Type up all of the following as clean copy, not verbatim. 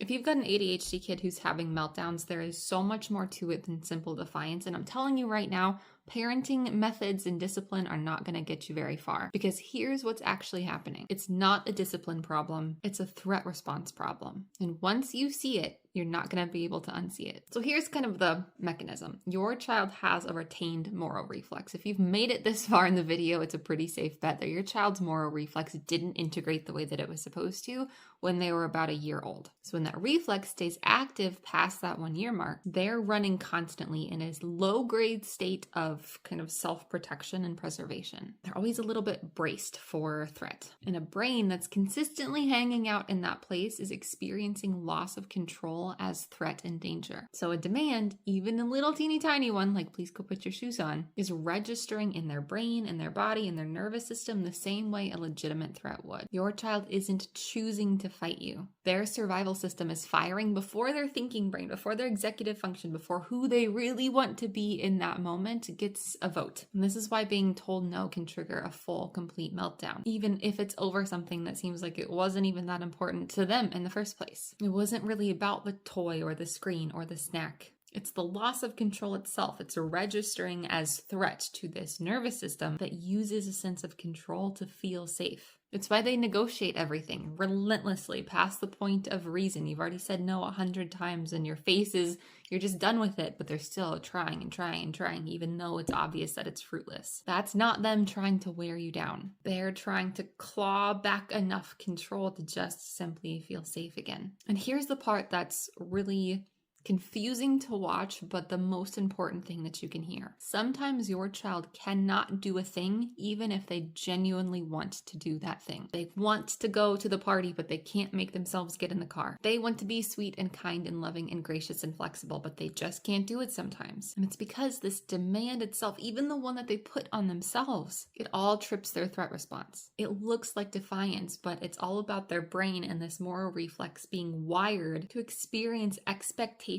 If you've got an ADHD kid who's having meltdowns, there is so much more to it than simple defiance. And I'm telling you right now, parenting methods and discipline are not going to get you very far, because here's what's actually happening. It's not a discipline problem. It's a threat response problem. And once you see it, you're not going to be able to unsee it. So here's kind of the mechanism. Your child has a retained Moro reflex. If you've made it this far in the video, it's a pretty safe bet that your child's Moro reflex didn't integrate the way that it was supposed to when they were about a year old. So when that reflex stays active past that 1 year mark, they're running constantly in a low-grade state of kind of self-protection and preservation. They're always a little bit braced for threat. And a brain that's consistently hanging out in that place is experiencing loss of control as threat and danger. So a demand, even a little teeny tiny one, like please go put your shoes on, is registering in their brain, in their body, in their nervous system the same way a legitimate threat would. Your child isn't choosing to fight you. Their survival system is firing before their thinking brain, before their executive function, before who they really want to be in that moment gets a vote. And this is why being told no can trigger a full, complete meltdown, even if it's over something that seems like it wasn't even that important to them in the first place. It wasn't really about the toy or the screen or the snack. It's the loss of control itself. It's registering as threat to this nervous system that uses a sense of control to feel safe. It's why they negotiate everything relentlessly past the point of reason. You've already said no 100 times and your face is, you're just done with it, but they're still trying and trying and trying, even though it's obvious that it's fruitless. That's not them trying to wear you down. They're trying to claw back enough control to just simply feel safe again. And here's the part that's really confusing to watch, but the most important thing that you can hear. Sometimes your child cannot do a thing even if they genuinely want to do that thing. They want to go to the party, but they can't make themselves get in the car. They want to be sweet and kind and loving and gracious and flexible, but they just can't do it sometimes. And it's because this demand itself, even the one that they put on themselves, it all trips their threat response. It looks like defiance, but it's all about their brain and this Moro reflex being wired to experience expectation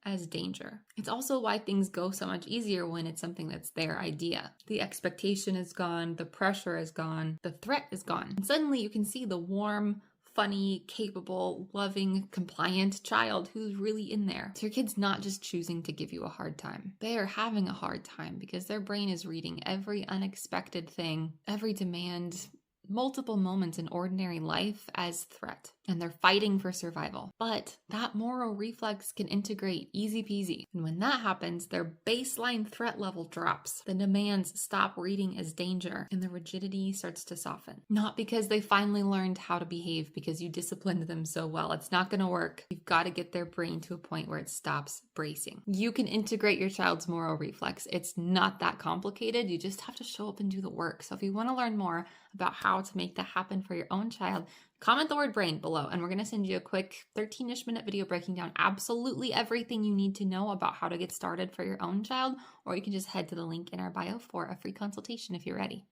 as danger. It's also why things go so much easier when it's something that's their idea. The expectation is gone, the pressure is gone, the threat is gone. And suddenly you can see the warm, funny, capable, loving, compliant child who's really in there. So your kid's not just choosing to give you a hard time. They are having a hard time because their brain is reading every unexpected thing, every demand, multiple moments in ordinary life as threat, and they're fighting for survival. But that Moro reflex can integrate easy peasy. And when that happens, their baseline threat level drops. The demands stop reading as danger, and the rigidity starts to soften. Not because they finally learned how to behave because you disciplined them so well. It's not going to work. You've got to get their brain to a point where it stops bracing. You can integrate your child's Moro reflex. It's not that complicated. You just have to show up and do the work. So if you want to learn more about how to make that happen for your own child, comment the word brain below, and we're going to send you a quick 13-ish minute video breaking down absolutely everything you need to know about how to get started for your own child, or you can just head to the link in our bio for a free consultation if you're ready.